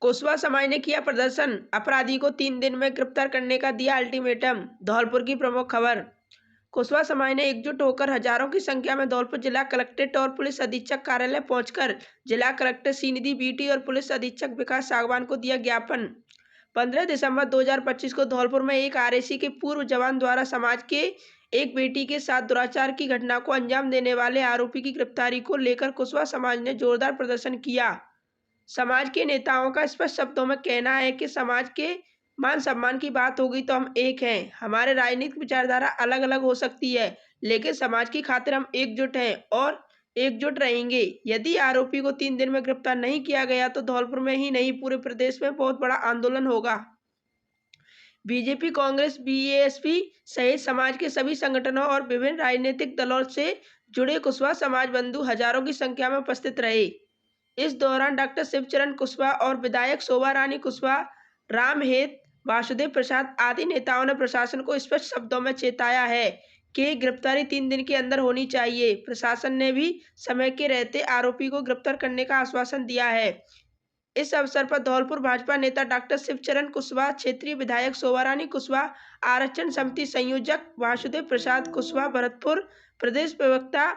कुशवाहा समाज ने किया प्रदर्शन, अपराधी को 3 दिन में गिरफ्तार करने का दिया अल्टीमेटम। धौलपुर की प्रमुख खबर। कुशवाहा समाज ने एकजुट होकर हजारों की संख्या में धौलपुर जिला कलेक्ट्रेट और पुलिस अधीक्षक कार्यालय पहुंचकर जिला कलेक्टर श्रीनिधि बीटी और पुलिस अधीक्षक विकास सागवान को दिया ज्ञापन। 15 दिसंबर 2025 को धौलपुर में एक आरएसी के पूर्व जवान द्वारा समाज के एक बेटी के साथ दुराचार की घटना को अंजाम देने वाले आरोपी की गिरफ्तारी को लेकर कुशवाहा समाज ने जोरदार प्रदर्शन किया। समाज के नेताओं का स्पष्ट शब्दों में कहना है कि समाज के मान सम्मान की बात होगी तो हम एक हैं। हमारे राजनीतिक विचारधारा अलग अलग हो सकती है, लेकिन समाज की खातिर हम एकजुट हैं और एकजुट रहेंगे। यदि आरोपी को 3 दिन में गिरफ्तार नहीं किया गया तो धौलपुर में ही नहीं पूरे प्रदेश में बहुत बड़ा आंदोलन होगा। बीजेपी, कांग्रेस, बीएसपी सहित समाज के सभी संगठनों और विभिन्न राजनीतिक दलों से जुड़े कुशवाहा समाज बंधु हजारों की संख्या में उपस्थित रहे। इस दौरान डॉक्टर शिवचरण कुशवाहा और विधायक शोभा रानी कुशवाहा, रामहेत, वासुदेव प्रसाद आदि नेताओं ने प्रशासन को स्पष्ट शब्दों में चेताया है कि गिरफ्तारी 3 दिन के अंदर होनी चाहिए। प्रशासन ने भी समय के रहते आरोपी को गिरफ्तार करने का आश्वासन दिया है। इस अवसर पर धौलपुर भाजपा नेता डॉक्टर शिवचरण कुशवाहा, क्षेत्रीय विधायक शोभा रानी कुशवाहा, आरक्षण समिति संयोजक वासुदेव प्रसाद कुशवाहा, भरतपुर प्रदेश प्रवक्ता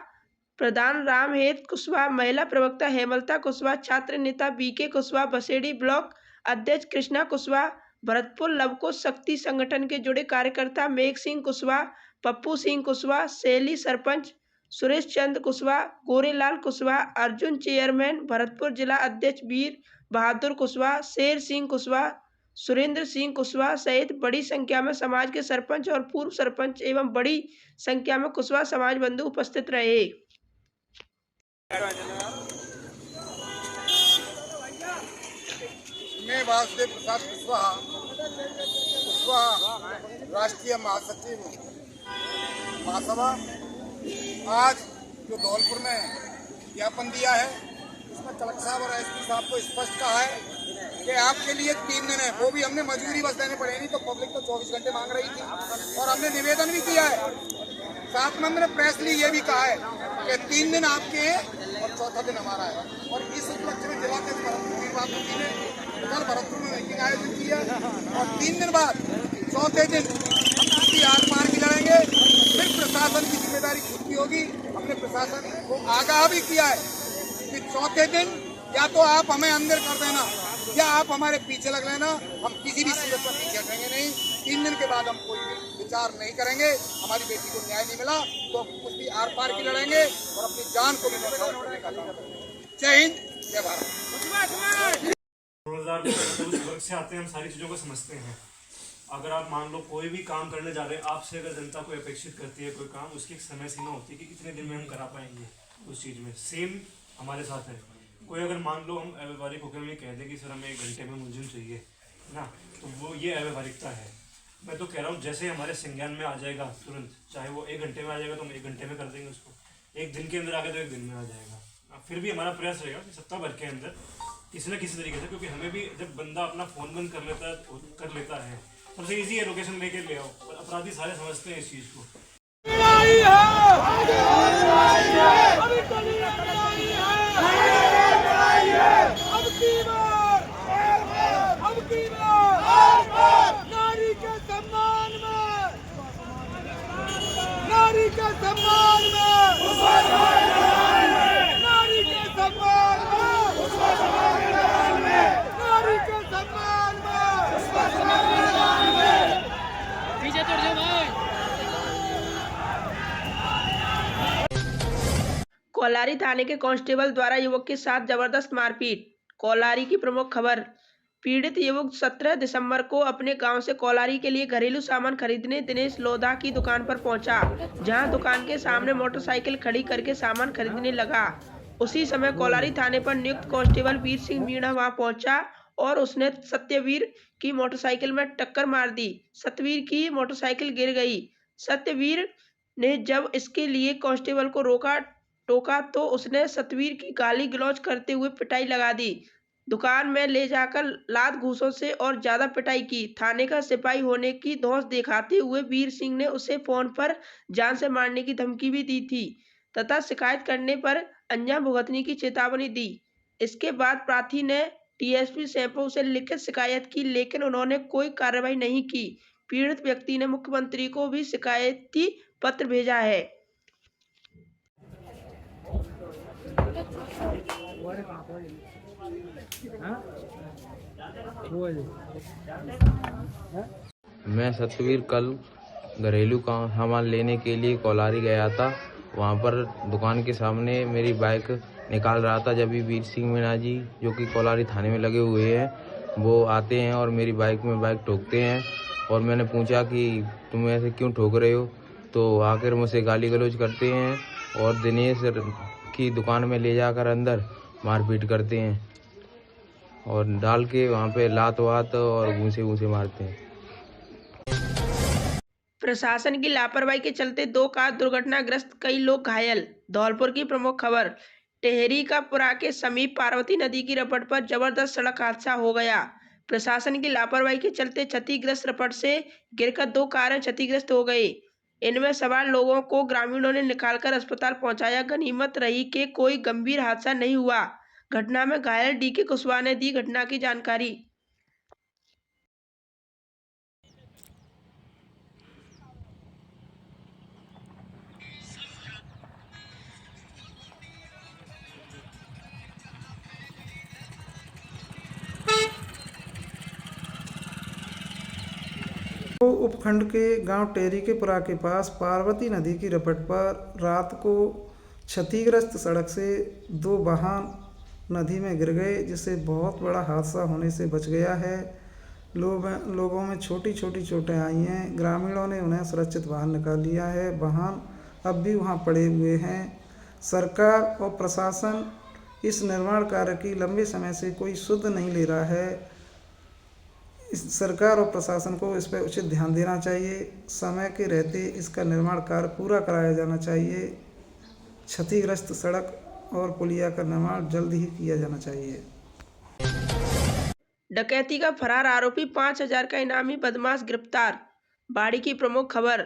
प्रधान रामहेत कुशवाहा, महिला प्रवक्ता हेमलता कुशवाहा, छात्र नेता बीके कुशवाहा, बसेड़ी ब्लॉक अध्यक्ष कृष्णा कुशवाहा, भरतपुर लवकुश शक्ति संगठन के जुड़े कार्यकर्ता मेघ सिंह कुशवाहा, पप्पू सिंह कुशवाहा, शैली सरपंच सुरेश चंद्र कुशवाहा, गोरेलाल कुशवाहा, अर्जुन चेयरमैन, भरतपुर जिला अध्यक्ष वीर बहादुर कुशवाहा, शेर सिंह कुशवाहा, सुरेंद्र सिंह कुशवाहा सहित बड़ी संख्या में समाज के सरपंच और पूर्व सरपंच एवं बड़ी संख्या में कुशवाहा समाज बंधु उपस्थित रहे। मैं वासुदेव प्रसाद कुशवाहा राष्ट्रीय महासचिव महासभा आज जो धौलपुर में ज्ञापन दिया है उसमें कलेक्टर साहब और एसपी साहब को स्पष्ट कहा है कि आपके लिए 3 दिन है, वो भी हमने मजबूरी बस देने पड़े, नहीं तो पब्लिक तो 24 घंटे मांग रही थी और हमने निवेदन भी किया है। साथ में हमने प्रेस ली ये भी कहा है कि 3 दिन आपके हैं और चौथा दिन हमारा है। और इस उपलक्ष्य में जिला के बाबूजी ने कल भरतपुर में मीटिंग आयोजित की है और 3 दिन बाद चौथे दिन हम किसी आर पार की लड़ेंगे। फिर प्रशासन की जिम्मेदारी खुद की होगी। हमने प्रशासन को आगाह भी किया है कि चौथे दिन या तो आप हमें अंदर कर देना या आप हमारे पीछे लग लेना, हम किसी भी सूरत पर पीछे हटेंगे नहीं। 3 दिन के बाद हम कोई भी विचार नहीं करेंगे। हमारी बेटी को न्याय नहीं मिला तो हम कुछ भी आर पार की लड़ेंगे और अपनी जान को भी नुकसान करने का काम करेंगे। जय हिंद, जय भारत। 2024 वर्ग से आते हैं, हम सारी चीज़ों को समझते हैं। अगर आप मान लो कोई भी काम करने जा रहे हैं, आपसे अगर जनता कोई अपेक्षित करती है कोई काम, उसकी एक समय सीमा होती है कि कितने दिन में हम करा पाएंगे उस चीज़ में। सेम हमारे साथ है। कोई अगर मान लो हम अव्यवहारिक होकर में कह दें कि सर हमें 1 घंटे में मुलजिम चाहिए ना, तो वो ये अव्यवहारिकता है। मैं तो कह रहा हूँ जैसे हमारे संज्ञान में आ जाएगा तुरंत, चाहे वो 1 घंटे में आ जाएगा तो हम 1 घंटे में कर देंगे उसको, 1 दिन के अंदर आ गया तो 1 दिन में आ जाएगा। फिर भी हमारा प्रयास रहेगा कि सप्ताह भर के अंदर किसी न किसी तरीके से, क्योंकि हमें भी जब बंदा अपना फ़ोन बंद कर लेता है सबसे ईजी है लोकेशन लेके ले आओ, और अपराधी सारे समझते हैं इस चीज़ को। नारी के सम्मान में, नारी के सम्मान में, नारी के सम्मान में, नारी के सम्मान में, पीछे चढ़ जाओ भाई। कोलारी थाने के कांस्टेबल द्वारा युवक के साथ जबरदस्त मारपीट। कोलारी की प्रमुख खबर। पीड़ित युवक 17 दिसंबर को अपने गांव से कोलारी के लिए घरेलू सामान खरीदने दिनेश लोधा की दुकान पर पहुंचा, जहां दुकान के सामने मोटरसाइकिल खड़ी करके सामान खरीदने लगा। उसी समय कोलारी थाने पर नियुक्त कांस्टेबल वीर सिंह मीणा वहां पहुंचा और उसने सत्यवीर की मोटरसाइकिल में टक्कर मार दी। सत्यवीर की मोटरसाइकिल गिर गई। सत्यवीर ने जब इसके लिए कांस्टेबल को टोका तो उसने सतवीर की गाली गलौज करते हुए पिटाई लगा दी। दुकान में ले जाकर लात घूंसों से और ज्यादा पिटाई की। थाने का सिपाही होने की धौंस दिखाते हुए वीर सिंह ने उसे फोन पर जान से मारने की धमकी भी दी थी तथा शिकायत करने पर अंजाम भुगतने की चेतावनी दी। इसके बाद प्रार्थी ने टीएसपी सैंपो से लिखित शिकायत की, लेकिन उन्होंने कोई कार्रवाई नहीं की। पीड़ित व्यक्ति ने मुख्यमंत्री को भी शिकायती पत्र भेजा है। मैं सतवीर कल घरेलू सामान लेने के लिए कोलारी गया था। वहाँ पर दुकान के सामने मेरी बाइक निकाल रहा था। जब भी वीर सिंह मीणा जी जो कि कोलारी थाने में लगे हुए हैं, वो आते हैं और मेरी बाइक में बाइक ठोकते हैं। और मैंने पूछा कि तुम ऐसे क्यों ठोक रहे हो, तो आकर मुझसे गाली गलौज करते हैं और दिनेश की दुकान में ले जाकर अंदर मारपीट करते हैं और डाल के वहाँ पे लात वात और घूंसे मारते हैं। प्रशासन की लापरवाही के चलते 2 कार दुर्घटनाग्रस्त, कई लोग घायल। धौलपुर की प्रमुख खबर। टेहरी का पुरा के समीप पार्वती नदी की रपट पर जबरदस्त सड़क हादसा हो गया। प्रशासन की लापरवाही के चलते क्षतिग्रस्त रपट से गिरकर 2 कारें क्षतिग्रस्त हो गई। इनमें सवार लोगों को ग्रामीणों ने निकालकर अस्पताल पहुंचाया। गनीमत रही कि कोई गंभीर हादसा नहीं हुआ। घटना में घायल डीके कुशवाहा ने दी घटना की जानकारी। उपखंड के गांव टेहरी के पुरा के पास पार्वती नदी की रपट पर रात को क्षतिग्रस्त सड़क से 2 वाहन नदी में गिर गए, जिससे बहुत बड़ा हादसा होने से बच गया है। लोगों में छोटी छोटी चोटें आई हैं। ग्रामीणों ने उन्हें सुरक्षित बाहर निकाल लिया है। वाहन अब भी वहां पड़े हुए हैं। सरकार और प्रशासन इस निर्माण कार्य की लंबे समय से कोई सुध नहीं ले रहा है। इस सरकार और प्रशासन को इस पर उचित ध्यान देना चाहिए। समय के रहते इसका निर्माण कार्य पूरा कराया जाना चाहिए। क्षतिग्रस्त सड़क और पुलिया का निर्माण जल्द ही किया जाना चाहिए। डकैती का फरार आरोपी 5,000 का इनामी बदमाश गिरफ्तार। बाड़ी की प्रमुख खबर।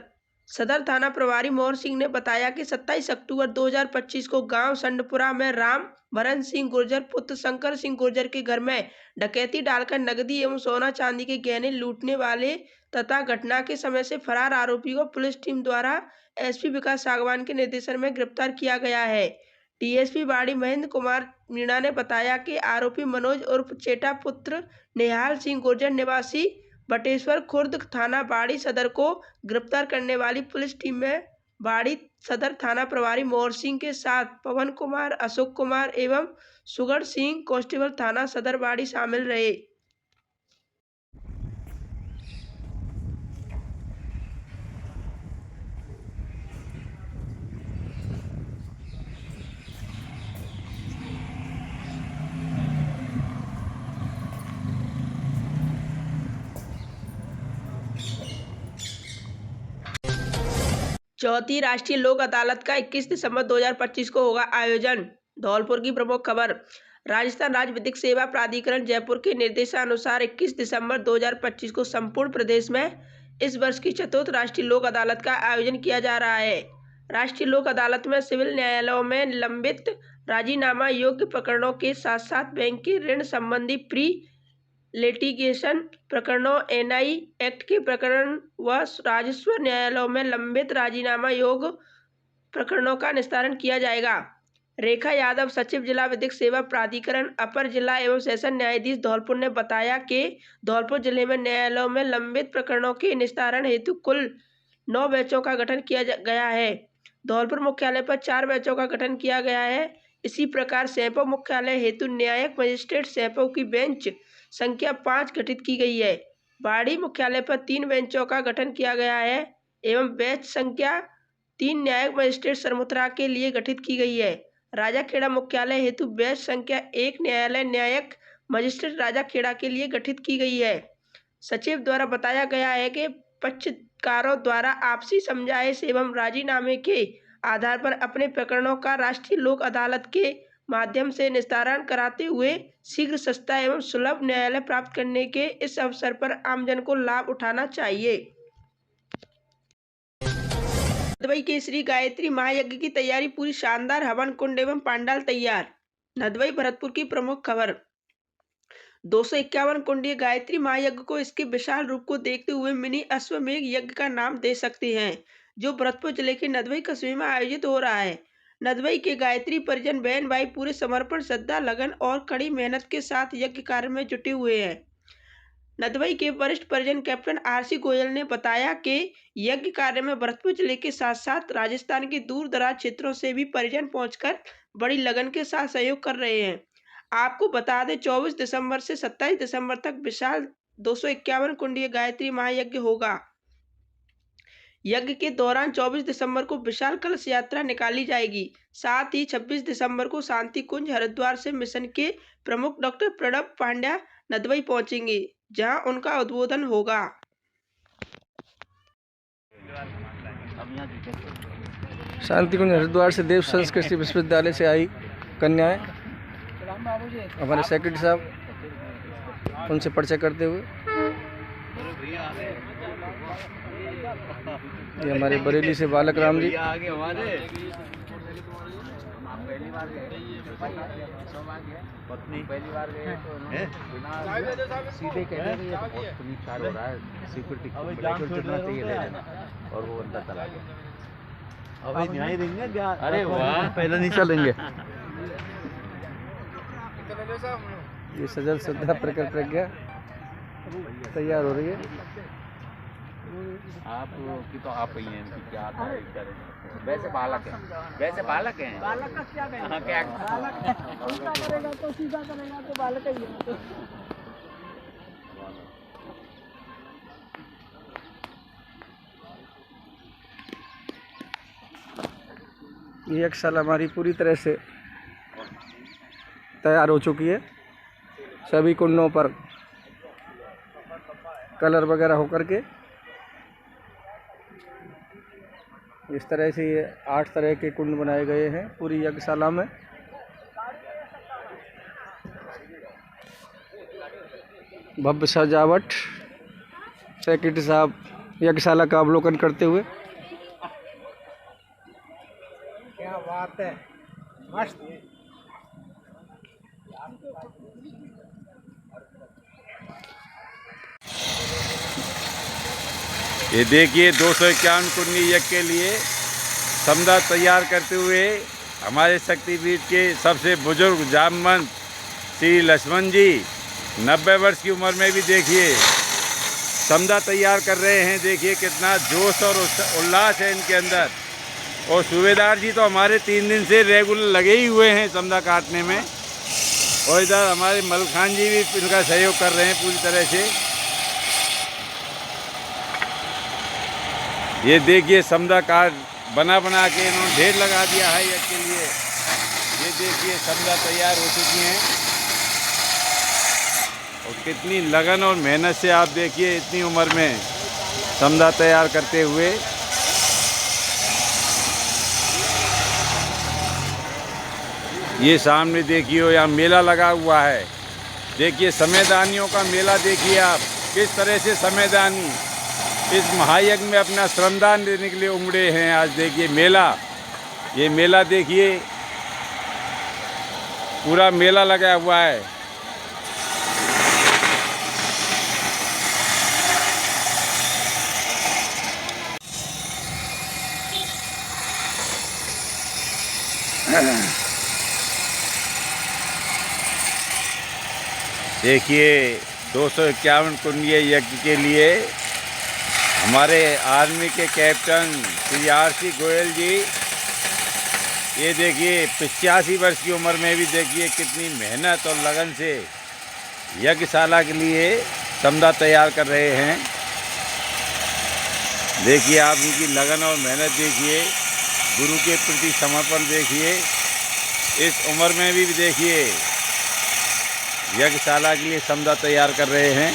सदर थाना प्रभारी मोहर सिंह ने बताया कि 27 अक्टूबर 2025 को गांव संडपुरा में राम भरन सिंह गुर्जर पुत्र शंकर सिंह गुर्जर के घर में डकैती डालकर नकदी एवं सोना चांदी के गहने लूटने वाले तथा घटना के समय से फरार आरोपी को पुलिस टीम द्वारा एसपी विकास सागवान के निर्देशन में गिरफ्तार किया गया है। डीएसपी बाड़ी महेंद्र कुमार मीणा ने बताया कि आरोपी मनोज उर्फ चेटा पुत्र निहाल सिंह गुर्जर निवासी बटेश्वर खुर्द थाना बाड़ी सदर को गिरफ्तार करने वाली पुलिस टीम में बाड़ी सदर थाना प्रभारी मोहर सिंह के साथ पवन कुमार, अशोक कुमार एवं सुगढ़ सिंह कांस्टेबल थाना सदर बाड़ी शामिल रहे। 4वीं राष्ट्रीय लोक अदालत का 21 दिसंबर 2025 को होगा आयोजन। धौलपुर की प्रमुख खबर। राजस्थान राज्य विधिक सेवा प्राधिकरण जयपुर के निर्देशानुसार 21 दिसंबर 2025 को संपूर्ण प्रदेश में इस वर्ष की 4th राष्ट्रीय लोक अदालत का आयोजन किया जा रहा है। राष्ट्रीय लोक अदालत में सिविल न्यायालयों में लंबित राजीनामा योग्य प्रकरणों के साथ साथ बैंक के ऋण संबंधी प्री लिटिगेशन प्रकरणों, एनआई एक्ट के प्रकरण व राजस्व न्यायालयों में लंबित राजीनामा योग्य प्रकरणों का निस्तारण किया जाएगा। रेखा यादव, सचिव जिला विधिक सेवा प्राधिकरण, अपर जिला एवं सेशन न्यायाधीश धौलपुर ने बताया कि धौलपुर जिले में न्यायालयों में लंबित प्रकरणों के निस्तारण हेतु कुल 9 बेंचों का गठन किया गया है। धौलपुर मुख्यालय पर 4 बेंचों का गठन किया गया है। इसी प्रकार सैंपो मुख्यालय हेतु न्यायिक मजिस्ट्रेट सैंपो की बेंच संख्या 5 गठित की गई है। बाड़ी मुख्यालय पर 3 बेंचों का गठन किया गया है एवं बेंच संख्या 3 न्यायिक मजिस्ट्रेट सरमुत्रा के लिए गठित की गई है। राजाखेड़ा मुख्यालय हेतु बेंच संख्या 1 न्यायालय न्यायिक मजिस्ट्रेट राजाखेड़ा के लिए गठित की गई है। सचिव द्वारा बताया गया है कि पक्षकारों द्वारा आपसी समझाइश एवं राजीनामे के आधार पर अपने प्रकरणों का राष्ट्रीय लोक अदालत के माध्यम से निस्तारण कराते हुए शीघ्र, सस्ता एवं सुलभ न्यायालय प्राप्त करने के इस अवसर पर आमजन को लाभ उठाना चाहिए। नदबई के श्री गायत्री महायज्ञ की तैयारी पूरी, शानदार हवन कुंड एवं पांडाल तैयार। नदबई भरतपुर की प्रमुख खबर। 251 कुंडीय गायत्री महायज्ञ को इसके विशाल रूप को देखते हुए मिनी अश्वमेघ यज्ञ का नाम दे सकते हैं, जो भरतपुर जिले के नदबई कस्बे में आयोजित हो रहा है। नदबई के गायत्री परिजन बहन भाई पूरे समर्पण, श्रद्धा, लगन और कड़ी मेहनत के साथ यज्ञ कार्य में जुटे हुए हैं। नदबई के वरिष्ठ परिजन कैप्टन आरसी गोयल ने बताया कि यज्ञ कार्य में भरतपुर जिले के साथ साथ राजस्थान के दूर दराज क्षेत्रों से भी परिजन पहुंचकर बड़ी लगन के साथ सहयोग कर रहे हैं। आपको बता दें, 24 दिसंबर से 27 दिसंबर तक विशाल 251 कुंडीय गायत्री महायज्ञ होगा। यज्ञ के दौरान 24 दिसंबर को विशाल कलश यात्रा निकाली जाएगी। साथ ही 26 दिसंबर को शांति कुंज हरिद्वार से मिशन के प्रमुख डॉक्टर प्रणब पांड्या नदबई पहुंचेंगे, जहां उनका उद्बोधन होगा। शांति कुंज हरिद्वार से देव संस्कृति विश्वविद्यालय से आई कन्याएं, हमारे सेक्रेटरी साहब उनसे परिचय करते हुए, ये हमारे बरेली से बालक राम जी, पत्नी पहली बार गए तो सीधे कह रहे हैं ये तो बहुत पुनीत कार हो रहा है, सिक्योरिटी को जितना चाहिए ले लेना, और वो अंदर चला गया। अभी न्याय देंगे क्या? अरे वाह, पहले नहीं चलेंगे। ये सजल श्रद्धा प्रकट प्रज्ञा तैयार हो रही है। आप की तो आप ही हैं, इनकी क्या करें? वैसे बालक हैं, वैसे बालक हैं। बालक का क्या करें? हाँ, क्या उल्टा करेगा तो सीधा करेगा तो बालक ही है। ये यज्ञशाला हमारी पूरी तरह से तैयार हो चुकी है। सभी कुंडों पर कलर वगैरह होकर के इस तरह से ये 8 तरह के कुंड बनाए गए हैं पूरी यज्ञशाला में। भव्य सजावट, सेक्रेटरी साहब यज्ञशाला का अवलोकन करते हुए। क्या बात है, मस्त। ये देखिए 251 कुंडी यज्ञ के लिए समदा तैयार करते हुए हमारे शक्तिपीठ के सबसे बुजुर्ग जामवंत श्री लक्ष्मण जी 90 वर्ष की उम्र में भी देखिए समदा तैयार कर रहे हैं। देखिए कितना जोश और उल्लास है इनके अंदर। और सूबेदार जी तो हमारे 3 दिन से रेगुलर लगे ही हुए हैं समदा काटने में, और इधर हमारे मल खान जी भी इनका सहयोग कर रहे हैं पूरी तरह से। ये देखिए समदा काट बना के इन्होंने ढेर लगा दिया है यज्ञ के लिए। ये देखिए समदा तैयार हो चुकी हैं, और कितनी लगन और मेहनत से आप देखिए इतनी उम्र में समदा तैयार करते हुए। ये सामने देखिए यहाँ मेला लगा हुआ है। देखिए समयदानियों का मेला देखिए आप, किस तरह से समयदानी इस महायज्ञ में अपना श्रमदान देने के लिए उमड़े हैं। आज देखिए मेला, ये मेला देखिए पूरा मेला लगा हुआ है। देखिए 251 कुंडीय यज्ञ के लिए हमारे आर्मी के कैप्टन श्री आरसी गोयल जी, ये देखिए 85 वर्ष की उम्र में भी देखिए कितनी मेहनत और लगन से यज्ञशाला के लिए समदा तैयार कर रहे हैं। देखिए आप उनकी लगन और मेहनत देखिए, गुरु के प्रति समर्पण देखिए। इस उम्र में भी देखिए यज्ञशाला के लिए समदा तैयार कर रहे हैं।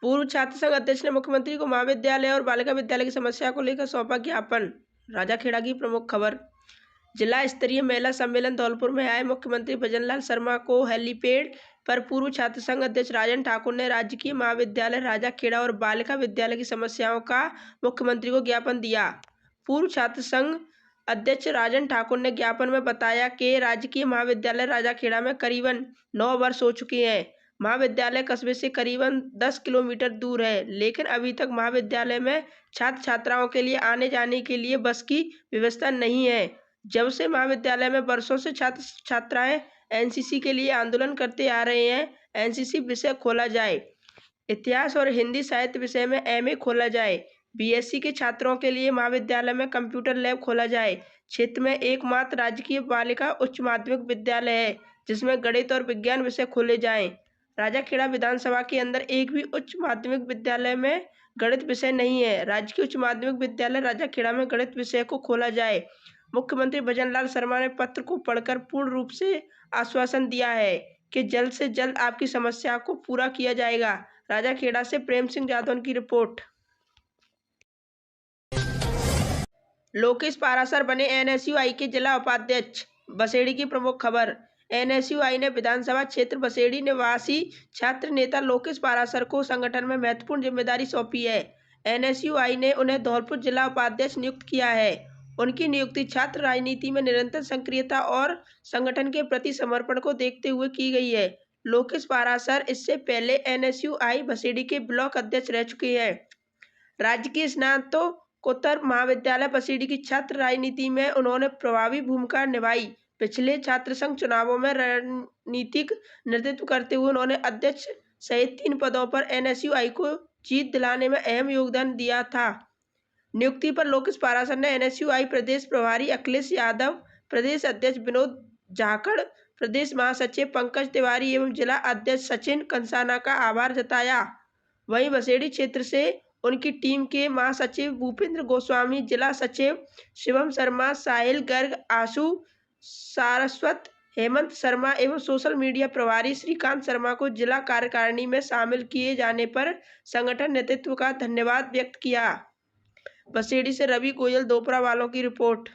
पूर्व छात्र संघ अध्यक्ष ने मुख्यमंत्री को महाविद्यालय और बालिका विद्यालय की समस्या को लेकर सौंपा ज्ञापन। राजाखेड़ा की प्रमुख खबर। जिला स्तरीय महिला सम्मेलन धौलपुर में आए मुख्यमंत्री भजनलाल शर्मा को हेलीपैड पर पूर्व छात्र संघ अध्यक्ष राजन ठाकुर ने राजकीय महाविद्यालय राजाखेड़ा और बालिका विद्यालय की समस्याओं का मुख्यमंत्री को ज्ञापन दिया। पूर्व छात्र संघ अध्यक्ष राजन ठाकुर ने ज्ञापन में बताया कि राजकीय महाविद्यालय राजाखेड़ा में करीबन 9 वर्ष हो चुके हैं। महाविद्यालय कस्बे से करीबन 10 किलोमीटर दूर है, लेकिन अभी तक महाविद्यालय में छात्र छात्राओं के लिए आने जाने के लिए बस की व्यवस्था नहीं है। जब से महाविद्यालय में वर्षों से छात्र छात्राएं एनसीसी के लिए आंदोलन करते आ रहे हैं, एनसीसी विषय खोला जाए, इतिहास और हिंदी साहित्य विषय में एमए खोला जाए, बीएससी के छात्रों के लिए महाविद्यालय में कंप्यूटर लैब खोला जाए। क्षेत्र में एकमात्र राजकीय बालिका उच्च माध्यमिक विद्यालय है जिसमें गणित और विज्ञान विषय खोले जाएं। राजाखेड़ा विधानसभा के अंदर एक भी उच्च माध्यमिक विद्यालय में गणित विषय नहीं है। राजकीय उच्च माध्यमिक विद्यालय राजाखेड़ा में गणित विषय को खोला जाए। मुख्यमंत्री भजनलाल शर्मा ने पत्र को पढ़कर पूर्ण रूप से आश्वासन दिया है कि जल्द से जल्द आपकी समस्या को पूरा किया जाएगा। राजाखेड़ा से प्रेम सिंह जादौन की रिपोर्ट। लोकेश पारासर बने एनएसयूआई के जिला उपाध्यक्ष। बसेड़ी की प्रमुख खबर। एनएसयूआई ने विधानसभा क्षेत्र बसेड़ी निवासी छात्र नेता लोकेश पारासर को संगठन में महत्वपूर्ण जिम्मेदारी सौंपी है। एनएसयूआई ने उन्हें धौलपुर जिला उपाध्यक्ष नियुक्त किया है। उनकी नियुक्ति छात्र राजनीति में निरंतर सक्रियता और संगठन के प्रति समर्पण को देखते हुए की गई है। लोकेश पारासर इससे पहले एनएसयूआई बसेड़ी के ब्लॉक अध्यक्ष रह चुके हैं। राजकीय स्नातकोत्तर महाविद्यालय बसेड़ी की छात्र राजनीति में उन्होंने प्रभावी भूमिका निभाई। पिछले छात्र संघ चुनावों में रणनीतिक नेतृत्व करते हुए उन्होंने अध्यक्ष सहित 3 पदों पर एनएसयूआई को जीत दिलाने में अहम योगदान दिया था। नियुक्ति पर लोकेश पारासर ने एनएसयूआई प्रदेश प्रभारी अखिलेश यादव, प्रदेश अध्यक्ष विनोद झाकड़, प्रदेश महासचिव पंकज तिवारी एवं जिला अध्यक्ष सचिन कंसाना का आभार जताया। वहीं बसेड़ी क्षेत्र से उनकी टीम के महासचिव भूपेंद्र गोस्वामी, जिला सचिव शिवम शर्मा, साहिल गर्ग, आशु सारस्वत, हेमंत शर्मा एवं सोशल मीडिया प्रभारी श्रीकांत शर्मा को जिला कार्यकारिणी में शामिल किए जाने पर संगठन नेतृत्व का धन्यवाद व्यक्त किया। बसेड़ी से रवि गोयल दोपरा वालों की रिपोर्ट।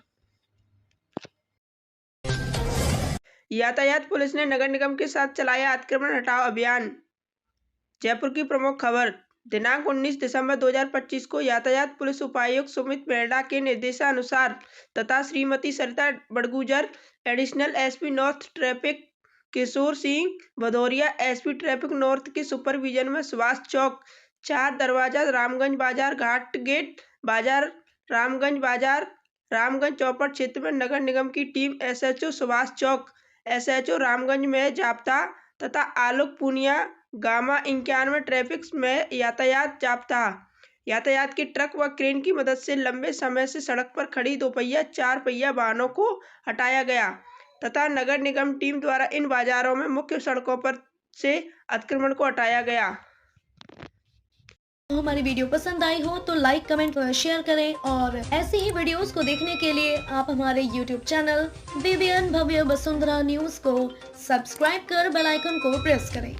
यातायात पुलिस ने नगर निगम के साथ चलाया अतिक्रमण हटाओ अभियान। जयपुर की प्रमुख खबर। दिनांक 19 दिसंबर 2025 को यातायात पुलिस उपायुक्त सुमित मेहड़ा के निर्देशानुसार तथा Shrimati Sarita Badgujar, additional SP north traffic Kishore Singh Bhadauria, SP traffic north के सुपरविजन में सुभाष चौक, 4 दरवाजा, रामगंज बाजार, घाट गेट बाजार, रामगंज बाजार, रामगंज चौपड़ क्षेत्र में नगर निगम की team SHO Subhash Chowk, SHO Ramganj में जाप्ता तथा आलोक पूनिया गामा 91 ट्रैफिक में यातायात जाप्ता। यातायात के ट्रक व क्रेन की मदद से लंबे समय से सड़क पर खड़ी 2 पहिया 4 पहिया वाहनों को हटाया गया तथा नगर निगम टीम द्वारा इन बाजारों में मुख्य सड़कों पर से अतिक्रमण को हटाया गया। हमारी वीडियो पसंद आई हो तो लाइक, कमेंट और शेयर करें और ऐसी ही वीडियोस को देखने के लिए आप हमारे YouTube चैनल BBN भव्य वसुंधरा न्यूज को सब्सक्राइब कर बेल आइकन को प्रेस करें।